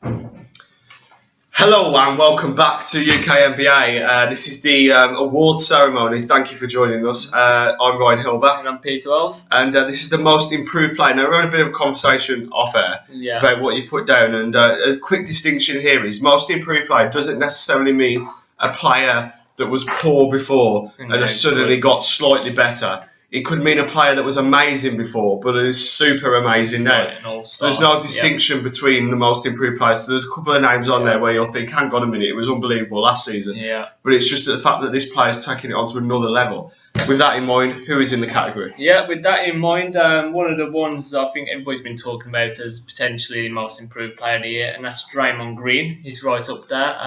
Hello and welcome back to UKNBA. This is the award ceremony. Thank you for joining us. I'm Ryan Hillback. And I'm Peter Wells. And this is the most improved player. Now, we're having a bit of a conversation off air about what you put down. And a quick distinction here is most improved player doesn't necessarily mean a player that was poor before and has suddenly got slightly better. It could mean a player that was amazing before, but is super amazing now. So there's no distinction between the most improved players. So there's a couple of names on there where you'll think, hang on a minute, it was unbelievable last season. But it's just the fact that this player's taking it on to another level. With that in mind, who is in the category? Yeah, with that in mind, one of the ones I think everybody's been talking about as potentially the most improved player of the year, and that's Draymond Green. He's right up there.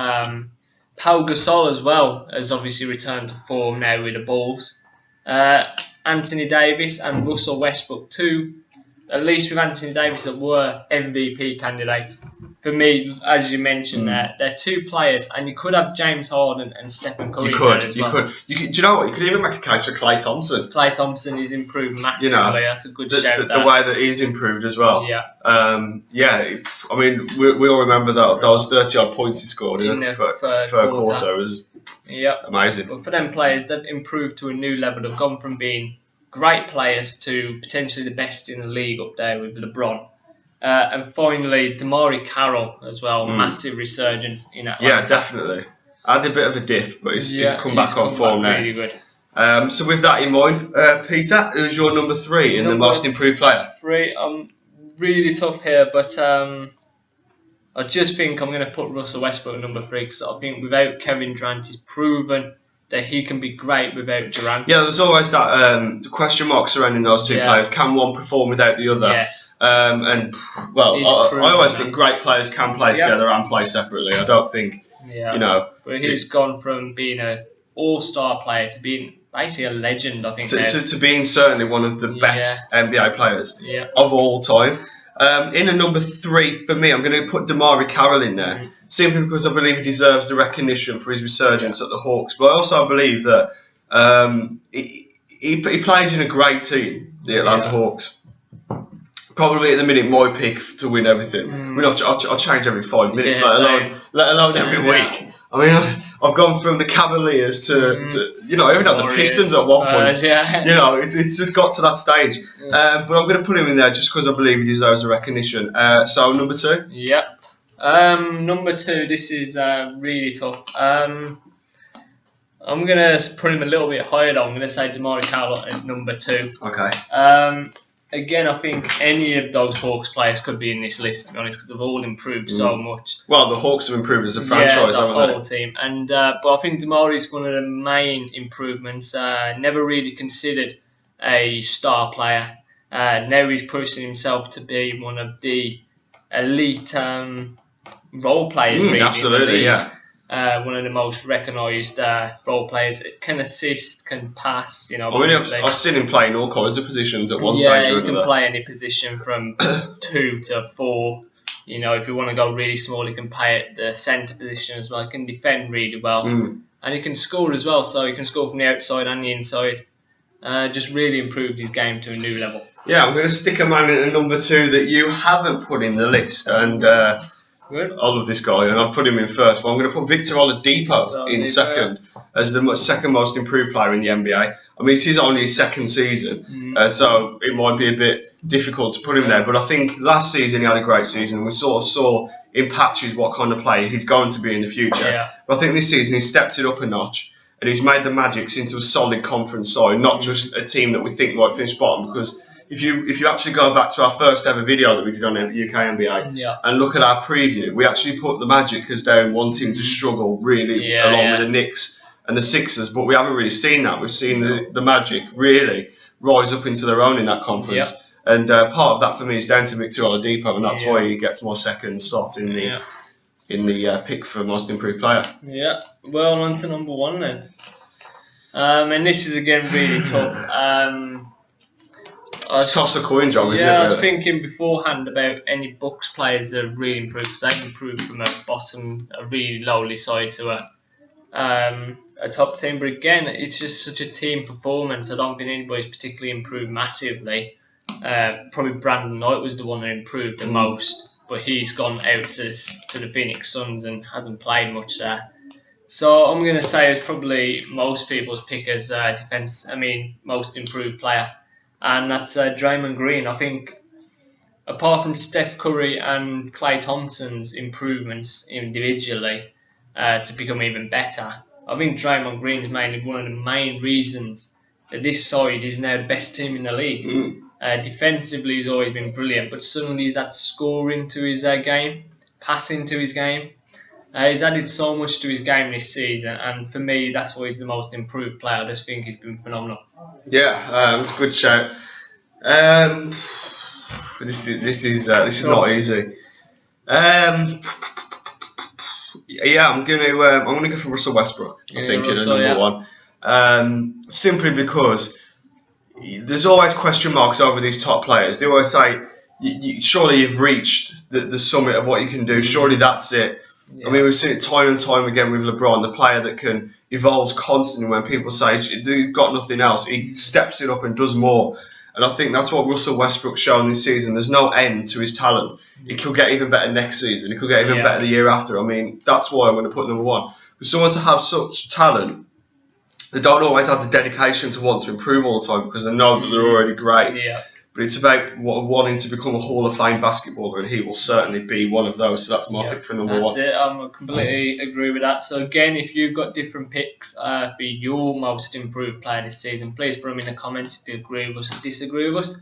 Pau Gasol as well has obviously returned to form now with the Bulls. Anthony Davis and Russell Westbrook, two, at least with Anthony Davis, that were MVP candidates. For me, as you mentioned, they're two players, and you could have James Harden and Stephen Curry. You could. Do you know what? You could even make a case for Klay Thompson. Klay Thompson is improved massively. That's a good shout. The way that he's improved as well. I mean, we all remember those 30-odd points he scored in the third quarter. It was amazing. But for them players, they've improved to a new level. They've gone from being great players to potentially the best in the league up there with LeBron. And finally, DeMarre Carroll as well. Massive resurgence in Atlanta. Yeah, definitely. Had a bit of a dip, but he's come back on form now. Really good. So with that in mind, Peter, who's your number 3 in the most improved player? 3, I'm really tough here, but I just think I'm going to put Russell Westbrook number 3 because I think without Kevin Durant, he's proven that he can be great without Durant. Yeah, there's always that question mark surrounding those two players. Can one perform without the other? Yes. I always think great players can play together and play separately. I don't think, But he's gone from being an all-star player to being basically a legend, I think. To being certainly one of the best NBA players of all time. In a number 3 for me, I'm going to put DeMarre Carroll in there, simply because I believe he deserves the recognition for his resurgence at the Hawks. But I also believe that he plays in a great team, the Atlanta Hawks. Probably at the minute my pick to win everything. I mean, I'll change every 5 minutes, let alone every week. I mean, I've gone from the Cavaliers to even the Pistons at one point. It's just got to that stage. But I'm going to put him in there just because I believe he deserves the recognition. So number 2. Yep. Number 2. This is really tough. I'm going to put him a little bit higher though. I'm going to say DeMarre Carroll at number 2. Okay. Again, I think any of those Hawks players could be in this list, to be honest, because they've all improved so much. Well, the Hawks have improved as a franchise, haven't they? the whole team. And but I think DeMarre is one of the main improvements. Never really considered a star player. Now he's pushing himself to be one of the elite role players. Really, absolutely, one of the most recognised role players. Can assist, can pass. I've seen him play in all kinds of positions at one stage or another. Yeah, he can play any position from 2 to 4. If you want to go really small, he can play at the centre position as well. He can defend really well, and he can score as well. So he can score from the outside and the inside. Just really improved his game to a new level. Yeah, I'm going to stick a man in at number 2 that you haven't put in the list, and I love this guy, and I've put him in first, but I'm going to put Victor Oladipo in second as the second most improved player in the NBA. I mean, this is only his second season, so it might be a bit difficult to put him there, but I think last season he had a great season, and we sort of saw in patches what kind of player he's going to be in the future. But I think this season he stepped it up a notch, and he's made the Magic into a solid conference side, not just a team that we think might finish bottom, because if you actually go back to our first ever video that we did on UKNBA and look at our preview, we actually put the Magic as down one team to struggle really along with the Knicks and the Sixers, but we haven't really seen that. We've seen the Magic really rise up into their own in that conference. And part of that for me is down to Victor Oladipo, and that's why he gets my second slot in the pick for most improved player. Yeah, well, on to number 1 then. And this is again really tough. It's toss a coin job, isn't it? Yeah, I was thinking beforehand about any Bucks players that have really improved, because they've improved from a really lowly side to a top team. But again, it's just such a team performance. I don't think anybody's particularly improved massively. Probably Brandon Knight was the one that improved the most. but he's gone out to the Phoenix Suns and hasn't played much there. So I'm going to say it's probably most people's pick as most improved player, and that's Draymond Green. I think apart from Steph Curry and Klay Thompson's improvements individually to become even better, I think Draymond Green is mainly one of the main reasons that this side is now the best team in the league. Defensively, he's always been brilliant, but suddenly he's had scoring to his game, passing to his game. He's added so much to his game this season, and for me, that's why he's the most improved player. I just think he's been phenomenal. Yeah, that's a good shout. This is not easy. Yeah, I'm gonna go for Russell Westbrook. I think in number one, simply because there's always question marks over these top players. They always say, surely you've reached the summit of what you can do. Surely that's it. Yeah. I mean, we've seen it time and time again with LeBron, the player that evolves constantly. When people say he's got nothing else, he steps it up and does more. And I think that's what Russell Westbrook's shown this season. There's no end to his talent. He could get even better next season. He could get even better the year after. I mean, that's why I'm going to put number one. For someone to have such talent, they don't always have the dedication to want to improve all the time because they know that they're already great. Yeah. But it's about wanting to become a Hall of Fame basketballer, and he will certainly be one of those. So that's my pick for number one. That's it. I completely agree with that. So again, if you've got different picks for your most improved player this season, please put them in the comments if you agree with us or disagree with us.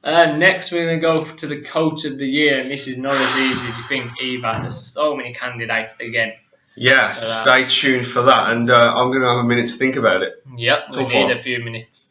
Next, we're going to go to the Coach of the Year, and this is not as easy as you think either. There's so many candidates again. Yes, stay tuned for that, and I'm going to have a minute to think about it. Yep, we need a few minutes.